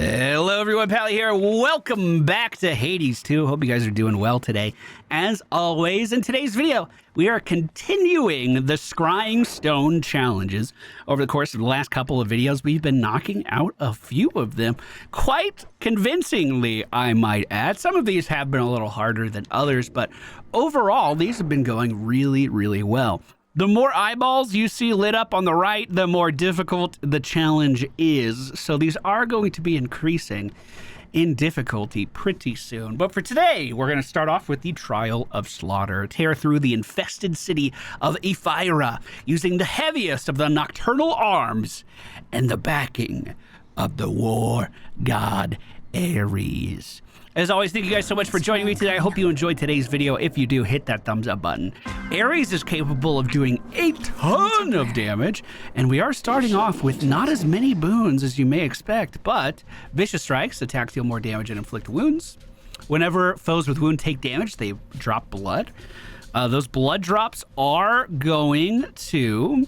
Hello everyone, Pally here. Welcome back to Hades 2. Hope you guys are doing well today. As always, in today's video, we are continuing the scrying stone challenges. Over the course of the last couple of videos, we've been knocking out a few of them quite convincingly, I might add. Some of these have been a little harder than others, but overall, these have been going really, really well. The more eyeballs you see lit up on the right, the more difficult the challenge is. So these are going to be increasing in difficulty pretty soon. But for today, we're going to start off with the Trial of Slaughter. Tear through the infested city of Ephyra using the heaviest of the nocturnal arms and the backing of the war god Ares. As always, thank you guys so much for joining me today. I hope you enjoyed today's video. If you do, hit that thumbs up button. Ares is capable of doing a ton of damage, and we are starting off with not as many boons as you may expect, but Vicious Strikes attack, deal more damage, and inflict wounds. Whenever foes with wound take damage, they drop blood. Those blood drops are going to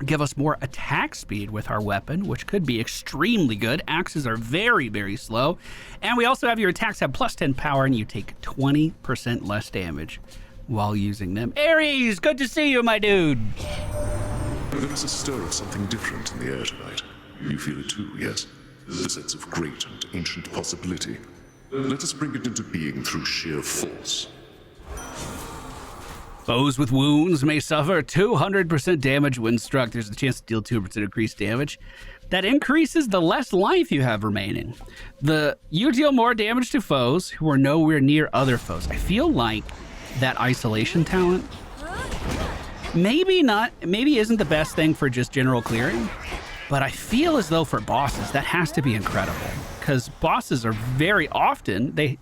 give us more attack speed with our weapon, which could be extremely good. Axes are very, very slow. And we also have your attacks have plus 10 power, and you take 20% less damage while using them. Ares, good to see you, my dude. There is a stir of something different in the air tonight. You feel it too, yes? The sense of great and ancient possibility. Let us bring it into being through sheer force. Foes with wounds may suffer 200% damage when struck. There's a chance to deal 2% increased damage. That increases the less life you have remaining. You deal more damage to foes who are nowhere near other foes. I feel like that isolation talent maybe isn't the best thing for just general clearing, but I feel as though for bosses that has to be incredible, because bosses are very often they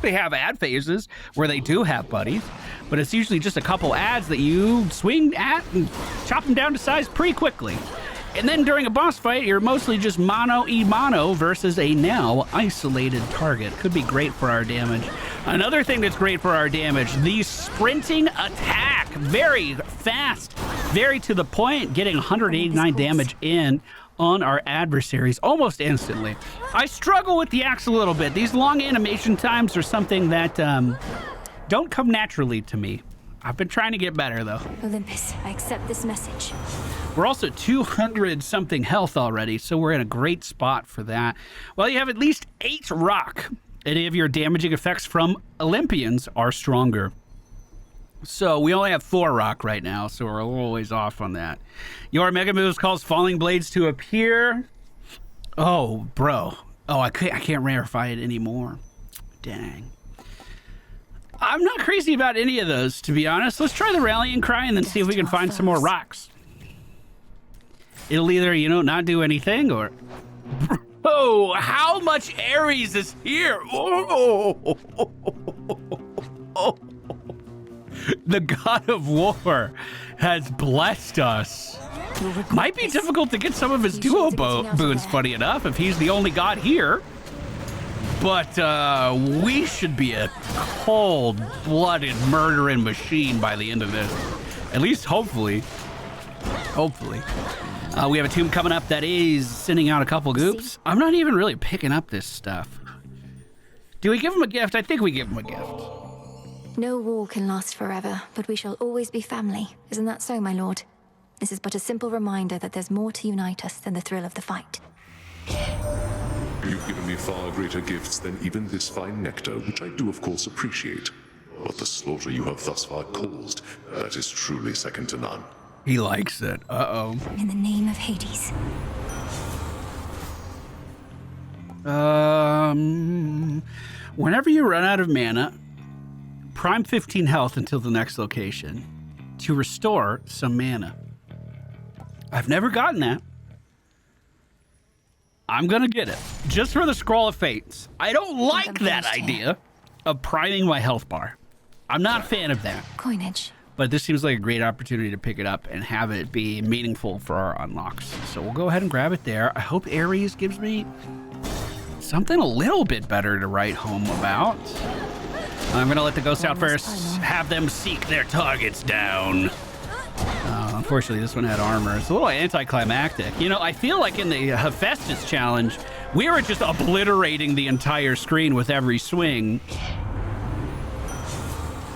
have ad phases where they do have buddies, but it's usually just a couple ads that you swing at and chop them down to size pretty quickly. And then during a boss fight, you're mostly just mono versus a now isolated target. Could be great for our damage. Another thing that's great for our damage, the sprinting attack. Very fast, very to the point, getting 189 damage in on our adversaries almost instantly. I struggle with the axe a little bit. These long animation times are something that don't come naturally to me. I've been trying to get better though. Olympus, I accept this message. We're also 200 something health already, so we're in a great spot for that. Well, you have at least 8 rock. Any of your damaging effects from Olympians are stronger. So we only have 4 rock right now, so we're a little ways off on that. Your mega moves cause falling blades to appear. Oh, bro. Oh, I can't rarefy it anymore. Dang. I'm not crazy about any of those, to be honest. Let's try the rallying cry and then see if we can find some more rocks. It'll either, not do anything or... Oh, how much Ares is here? Oh. The god of war has blessed us. Might be difficult to get some of his duo boons, funny enough, if he's the only god here. But we should be a cold-blooded murdering machine by the end of this. At least hopefully. Hopefully. We have a tomb coming up that is sending out a couple goops. I'm not even really picking up this stuff. Do we give him a gift? I think we give him a gift. No war can last forever, but we shall always be family. Isn't that so, my lord? This is but a simple reminder that there's more to unite us than the thrill of the fight. You've given me far greater gifts than even this fine nectar, which I do of course appreciate. But the slaughter you have thus far caused, that is truly second to none. He likes it. Uh-oh. In the name of Hades. Whenever you run out of mana, prime 15 health until the next location to restore some mana. I've never gotten that. I'm gonna get it just for the Scroll of Fates. I don't like that idea of priming my health bar. I'm not a fan of that. Coinage. But this seems like a great opportunity to pick it up and have it be meaningful for our unlocks. So we'll go ahead and grab it there. I hope Ares gives me something a little bit better to write home about. I'm gonna let the ghosts out first, have them seek their targets down. Unfortunately, this one had armor. It's a little anticlimactic. You know, I feel like in the Hephaestus challenge, we were just obliterating the entire screen with every swing.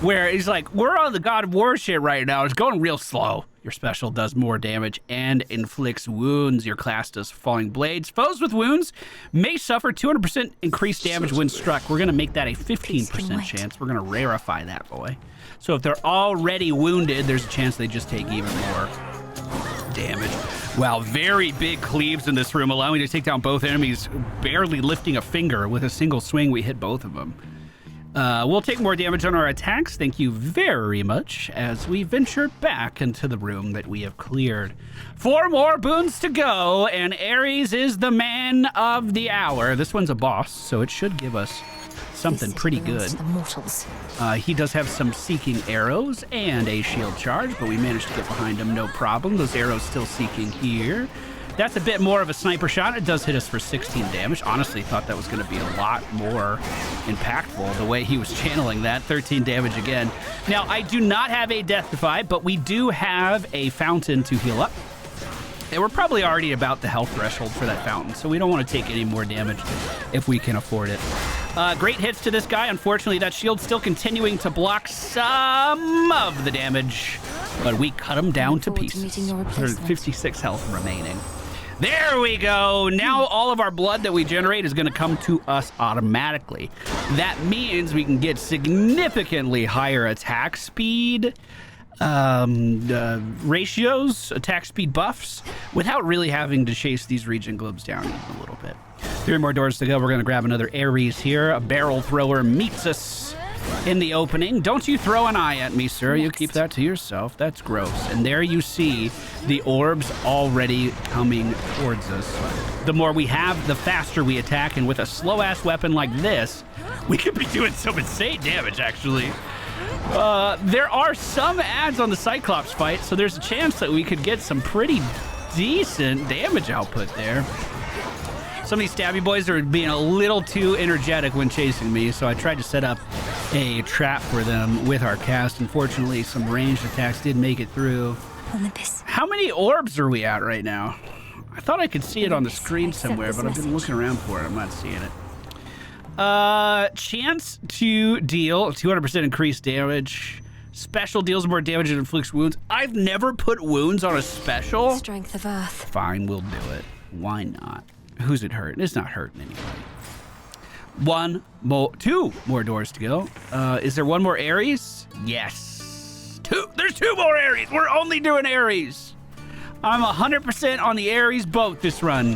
Where he's like, we're on the God of War shit right now. It's going real slow. Your special does more damage and inflicts wounds. Your class does falling blades. Foes with wounds may suffer 200% increased damage when struck. We're going to make that a 15% chance. We're going to rarefy that boy. So if they're already wounded, there's a chance they just take even more damage. Wow, very big cleaves in this room, allowing me to take down both enemies, barely lifting a finger. With a single swing, we hit both of them. We'll take more damage on our attacks. Thank you very much as we venture back into the room that we have cleared. 4 more boons to go, and Ares is the man of the hour. This one's a boss, so it should give us something pretty good. He does have some seeking arrows and a shield charge, but we managed to get behind him no problem. Those arrows still seeking here. That's a bit more of a sniper shot. It does hit us for 16 damage. Honestly, thought that was going to be a lot more impactful the way he was channeling that. 13 damage again. Now, I do not have a death defy, but we do have a fountain to heal up. And we're probably already about the health threshold for that fountain, so we don't want to take any more damage if we can afford it. Great hits to this guy. Unfortunately, that shield's still continuing to block some of the damage, but we cut him down to pieces. 56 health remaining. There we go. Now all of our blood that we generate is going to come to us automatically. That means we can get significantly higher attack speed ratios, attack speed buffs, without really having to chase these regen globes down even a little bit. 3 more doors to go. We're going to grab another Ares here. A barrel thrower meets us in the opening. Don't you throw an eye at me, sir. You keep that to yourself. That's gross. And there you see the orbs already coming towards us. The more we have, the faster we attack. And with a slow-ass weapon like this, we could be doing some insane damage, actually. There are some ads on the Cyclops fight, so there's a chance that we could get some pretty decent damage output there. Some of these stabby boys are being a little too energetic when chasing me, so I tried to set up a trap for them with our cast. Unfortunately, some ranged attacks did make it through. Olympus. How many orbs are we at right now? I thought I could see it on the screen somewhere, but I've been looking around for it. I'm not seeing it. Chance to deal 200% increased damage. Special deals more damage and inflicts wounds. I've never put wounds on a special. Strength of Earth. Fine, we'll do it. Why not? Who's it hurting? It's not hurting anybody. 2 more doors to go. Is there 1 more Ares? Yes. 2. There's 2 more Ares. We're only doing Ares. I'm 100% on the Ares boat this run.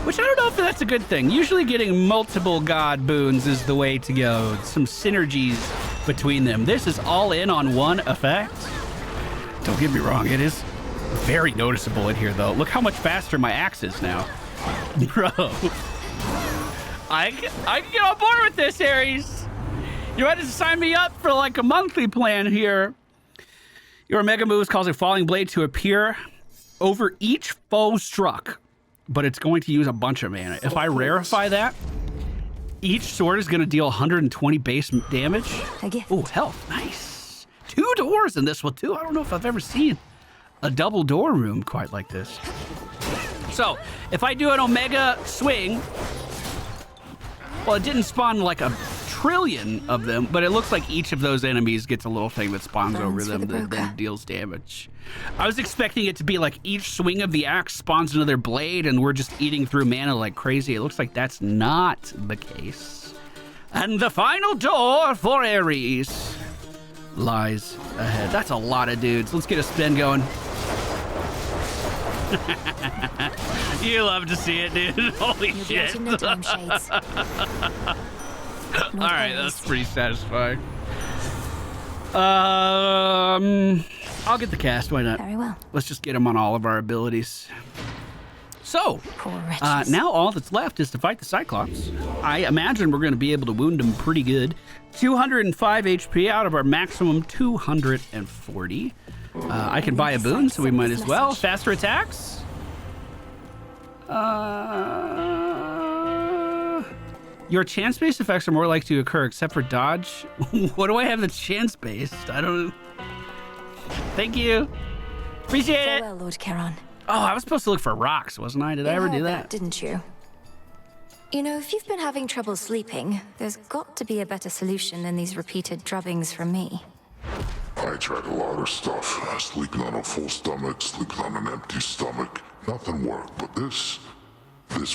Which I don't know if that's a good thing. Usually getting multiple god boons is the way to go. Some synergies between them. This is all in on one effect. Don't get me wrong, it is very noticeable in here, though. Look how much faster my axe is now. Bro. I can get on board with this, Ares. You had to sign me up for like a monthly plan here. Your mega moves cause a falling blade to appear over each foe struck, but it's going to use a bunch of mana. If I rarefy that, each sword is going to deal 120 base damage. Oh, health. Nice. 2 doors in this one, too. I don't know if I've ever seen a double door room quite like this. So, if I do an Omega swing, well, it didn't spawn like a trillion of them, but it looks like each of those enemies gets a little thing that spawns over them that then deals damage. I was expecting it to be like each swing of the axe spawns another blade and we're just eating through mana like crazy. It looks like that's not the case. And the final door for Ares lies ahead. That's a lot of dudes. Let's get a spin going. You love to see it, dude. Holy shit. Alright, that's pretty satisfying. I'll get the cast, why not? Very well. Let's just get him on all of our abilities. So, now all that's left is to fight the Cyclops. I imagine we're going to be able to wound him pretty good. 205 HP out of our maximum 240. I can buy a boon, so we might as well. Faster attacks. Your chance-based effects are more likely to occur except for dodge. What do I have that's chance-based? I don't... Thank you. Appreciate it. Farewell, Lord Charon. Oh, I was supposed to look for rocks, wasn't I? Did I ever do that? Didn't you? You know, if you've been having trouble sleeping, there's got to be a better solution than these repeated drubbings from me. I tried a lot of stuff. Sleeping on a full stomach, sleeping on an empty stomach. Nothing worked, but this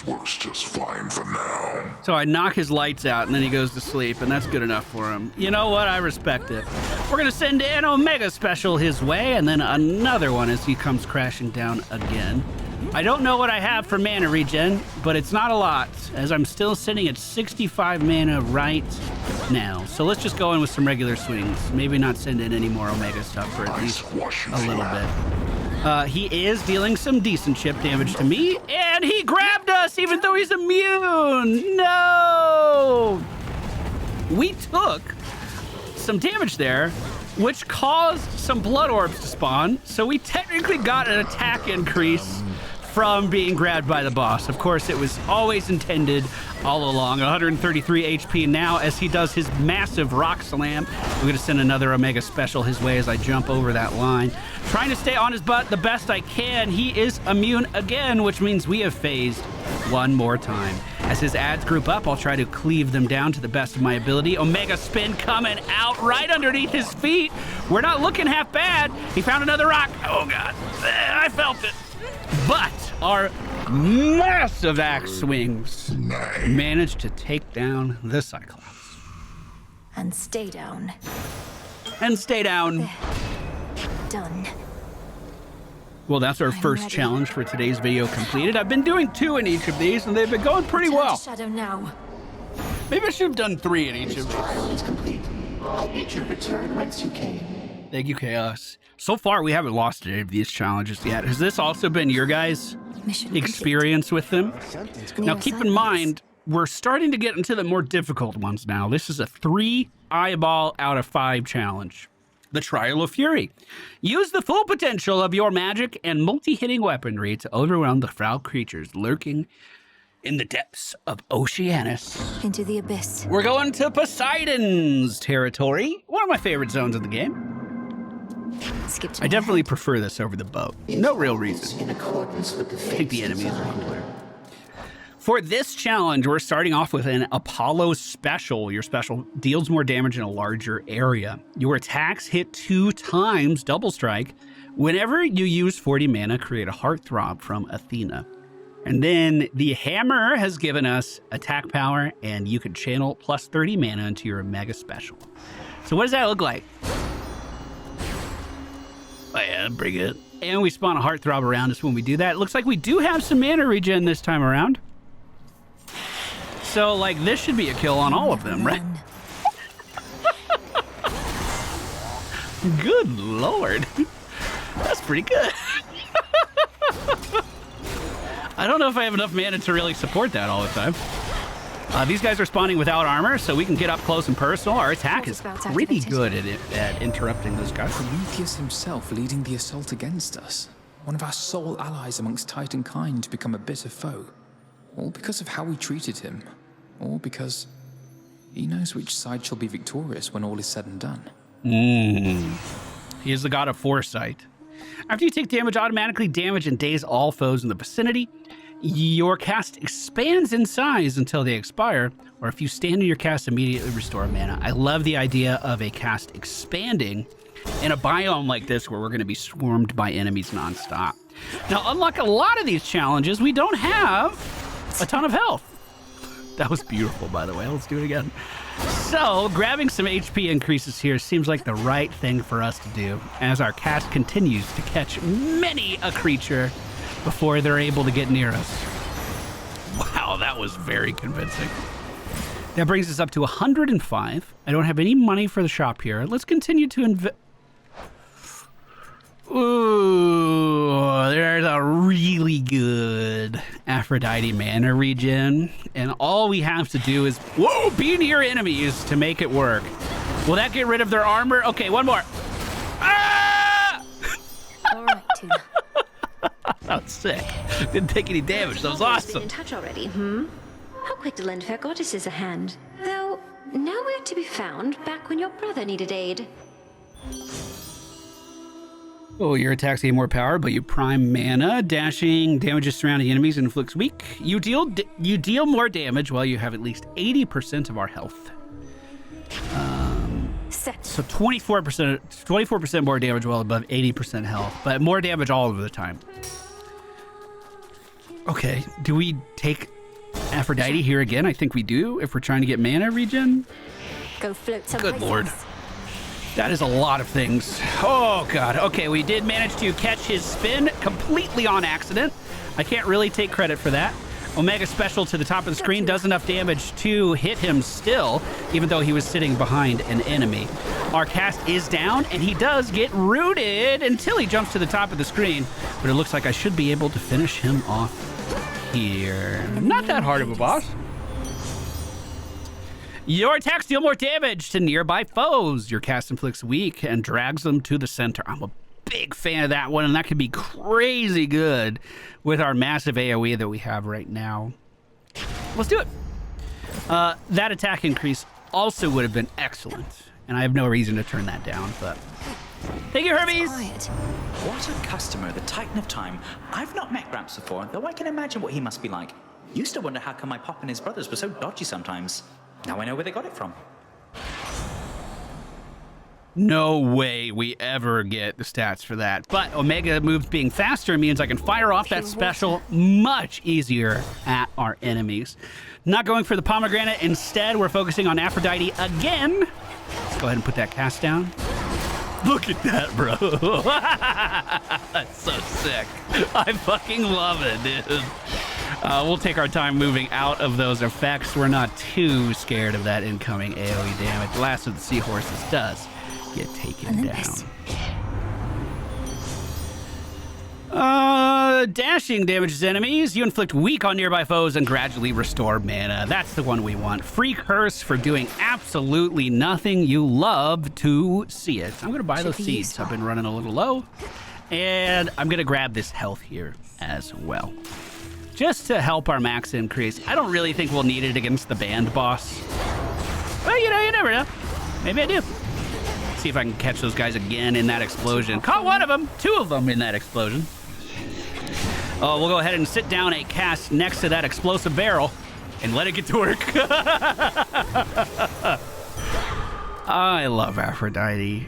works just fine for now. So I knock his lights out and then he goes to sleep, and that's good enough for him. You know what? I respect it. We're gonna send an Omega special his way, and then another one as he comes crashing down again. I don't know what I have for mana regen, but it's not a lot, as I'm still sitting at 65 mana right now. So let's just go in with some regular swings. Maybe not send in any more Omega stuff for at least a little bit. He is dealing some decent chip damage to me, and he grabbed us even though he's immune. No! We took some damage there, which caused some blood orbs to spawn, so we technically got an attack increase from being grabbed by the boss. Of course, it was always intended all along. 133 HP now as he does his massive rock slam. We're going to send another Omega special his way as I jump over that line. Trying to stay on his butt the best I can. He is immune again, which means we have phased one more time. As his ads group up, I'll try to cleave them down to the best of my ability. Omega spin coming out right underneath his feet. We're not looking half bad. He found another rock. Oh, God. I felt it. But our massive axe swings managed to take down the Cyclops. And stay down. And stay down. Done. Well, that's our first challenge for today's video completed. I've been doing 2 in each of these, and they've been going pretty well. Shadow now. Maybe I should have done 3 in each of these. Trial is complete. I bid you return whence you came. Thank you, Chaos. So far, we haven't lost any of these challenges yet. Has this also been your guys' experience with them? Now, keep in mind, we're starting to get into the more difficult ones now. This is a 3 eyeball out of 5 challenge. The Trial of Fury. Use the full potential of your magic and multi-hitting weaponry to overwhelm the foul creatures lurking in the depths of Oceanus. Into the abyss. We're going to Poseidon's territory, one of my favorite zones of the game. I definitely prefer this over the boat. No real reason. In accordance with the Take the enemies. For this challenge, we're starting off with an Apollo special. Your special deals more damage in a larger area. Your attacks hit 2 times double strike. Whenever you use 40 mana, create a heartthrob from Athena. And then the hammer has given us attack power, and you can channel plus 30 mana into your mega special. So what does that look like? Oh yeah, bring it. And we spawn a heartthrob around us when we do that. It looks like we do have some mana regen this time around. So, like, this should be a kill on all of them, right? Good Lord. That's pretty good. I don't know if I have enough mana to really support that all the time. These guys are spawning without armor, so we can get up close and personal. Our attack is pretty good at interrupting those guys. Prometheus himself leading the assault against us. One of our sole allies amongst Titankind to become a bitter foe. All because of how we treated him. All because he knows which side shall be victorious when all is said and done. He is the god of foresight. After you take damage, automatically damage and daze all foes in the vicinity. Your cast expands in size until they expire, or if you stand in your cast, immediately restore mana. I love the idea of a cast expanding in a biome like this where we're going to be swarmed by enemies nonstop. Now, unlike a lot of these challenges, we don't have a ton of health. That was beautiful, by the way. Let's do it again. So, grabbing some HP increases here seems like the right thing for us to do as our cast continues to catch many a creature before they're able to get near us. Wow, that was very convincing. That brings us up to 105. I don't have any money for the shop here. Let's continue to invest. Ooh, there's a really good Aphrodite mana regen. And all we have to do is, be near enemies to make it work. Will that get rid of their armor? Okay, one more. Ah! All right, Tuna. That was sick. Didn't take any damage. That was awesome. Been in touch already, How quick to lend fair goddesses a hand. Though, nowhere to be found back when your brother needed aid. Oh, your attacks gain more power, but you prime mana. Dashing damages surrounding enemies and inflicts weak. You deal more damage while you have at least 80% of our health. So 24% more damage while above 80% health, but more damage all of the time. Okay, do we take Aphrodite here again? I think we do, if we're trying to get mana regen. Go float someplace. Good lord. else. That is a lot of things. Oh, God. Okay, we did manage to catch his spin completely on accident. I can't really take credit for that. Omega Special to the top of the screen does enough damage to hit him still, even though he was sitting behind an enemy. Our cast is down, and he does get rooted until he jumps to the top of the screen. But it looks like I should be able to finish him off here. Not that hard of a boss. Your attacks deal more damage to nearby foes. Your cast inflicts weak and drags them to the center. I'm a big fan of that one, and that could be crazy good with our massive AoE that we have right now. Let's do it. That attack increase also would have been excellent, and I have no reason to turn that down, but thank you, Hermes. What a customer, the Titan of Time. I've not met Gramps before, though I can imagine what he must be like. Used to wonder how come my pop and his brothers were so dodgy sometimes. Now I know where they got it from. No way we ever get the stats for that. But Omega moves being faster means I can fire off that special much easier at our enemies. Not going for the pomegranate. Instead, we're focusing on Aphrodite again. Let's go ahead and put that cast down. Look at that, bro. That's so sick. I fucking love it, dude. We'll take our time moving out of those effects. We're not too scared of that incoming AoE damage. Last of the Seahorses does get taken Olympus. down. Dashing damages enemies. You inflict weak on nearby foes and gradually restore mana. That's the one we want. Free curse for doing absolutely nothing. You love to see it. I'm going to buy those seeds. I've been running a little low. And I'm going to grab this health here as well, just to help our max increase. I don't really think we'll need it against the band boss. Well, you know, you never know. Maybe I do. See if I can catch those guys again in that explosion. Caught one of them, two of them in that explosion. Oh, we'll go ahead and sit down a cast next to that explosive barrel and let it get to work. I love Aphrodite.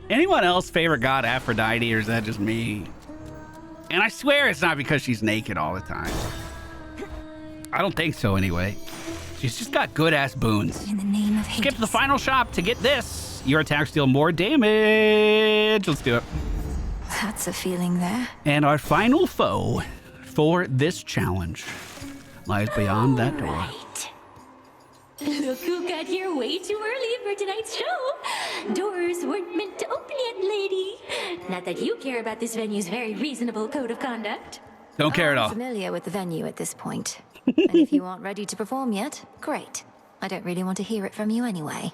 Anyone else favorite god Aphrodite, or is that just me? And I swear it's not because she's naked all the time. I don't think so anyway. She's just got good-ass boons. In the name of Hades. Skip to the final shop to get this. Your attacks deal more damage. Let's do it. That's a feeling there. And our final foe for this challenge lies beyond that door. Right. Look who got here way too early for tonight's show. Doors weren't meant to open yet, lady. Not that you care about this venue's very reasonable code of conduct. Don't care at all. I'm familiar with the venue at this point. And if you aren't ready to perform yet, great. I don't really want to hear it from you anyway.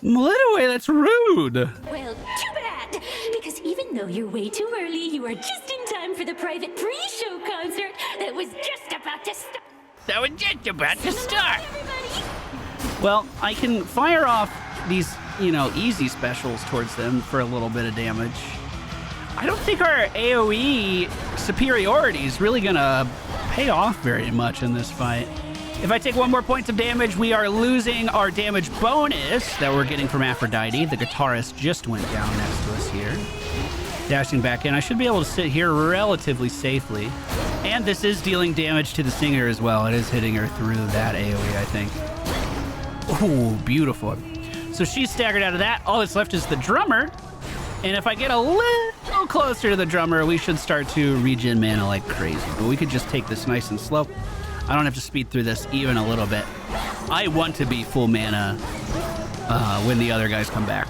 Melinoe, that's rude. Well, too bad. Because even though you're way too early, you are just in time for the private pre-show concert that was just about to start. That was just about to start. Everybody. Well, I can fire off these, you know, easy specials towards them for a little bit of damage. I don't think our AoE superiority is really gonna pay off very much in this fight. If I take one more point of damage, we are losing our damage bonus that we're getting from Aphrodite. The guitarist just went down next to us here. Dashing back in. I should be able to sit here relatively safely. And this is dealing damage to the singer as well. It is hitting her through that AoE, I think. Oh, beautiful. So she's staggered out of that. All that's left is the drummer. And if I get a little closer to the drummer, we should start to regen mana like crazy. But we could just take this nice and slow. I don't have to speed through this even a little bit. I want to be full mana when the other guys come back.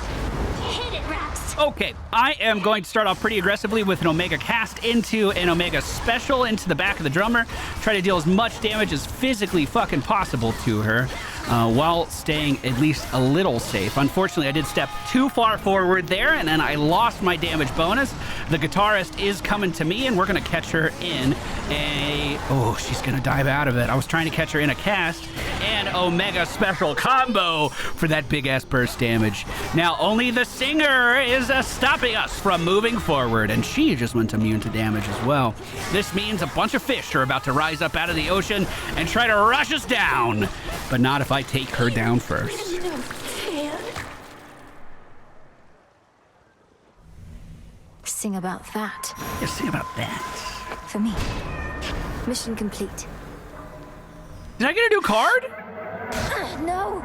Hit it, Raps. Okay, I am going to start off pretty aggressively with an Omega cast into an Omega special into the back of the drummer. Try to deal as much damage as physically fucking possible to her while staying at least a little safe. Unfortunately, I did step too far forward there, and then I lost my damage bonus. The guitarist is coming to me, and we're going to catch her in a... Oh, she's going to dive out of it. I was trying to catch her in a cast, and and Omega special combo for that big-ass burst damage. Now, only the Singer is stopping us from moving forward, and she just went immune to damage as well. This means a bunch of fish are about to rise up out of the ocean and try to rush us down, but not if I take her down first. You don't fair. Sing about that. Yeah, sing about that. For me. Mission complete. Did I get a new card? No!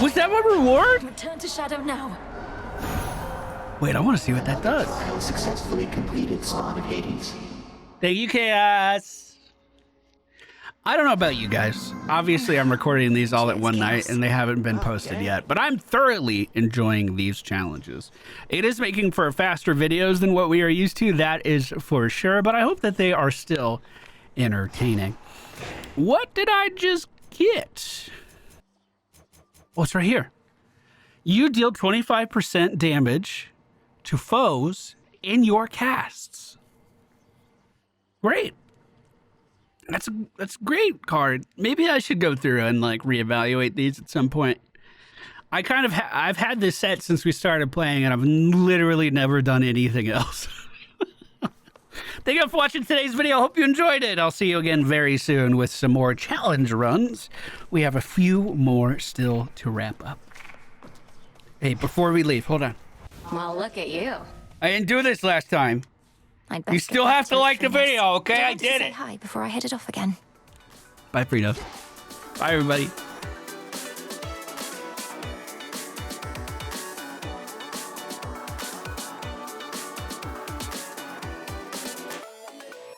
Was that my reward? Return to Shadow now. Wait, I want to see what that does. Successfully completed Spawn of Hades. Thank you, Chaos. I don't know about you guys. Obviously, I'm recording these all at one night, and they haven't been posted yet. But I'm thoroughly enjoying these challenges. It is making for faster videos than what we are used to, that is for sure. But I hope that they are still entertaining. What did I just get? Oh, it's right here. You deal 25% damage to foes in your casts. Great. That's a great card. Maybe I should go through and like reevaluate these at some point. I kind of I've had this set since we started playing, and I've literally never done anything else. Thank you for watching today's video. Hope you enjoyed it. I'll see you again very soon with some more challenge runs. We have a few more still to wrap up. Hey, before we leave, hold on. Well, look at you. I didn't do this last time. You still have to like the video, okay? I did it. Say hi before I headed off again. Bye, Frito. Bye, everybody.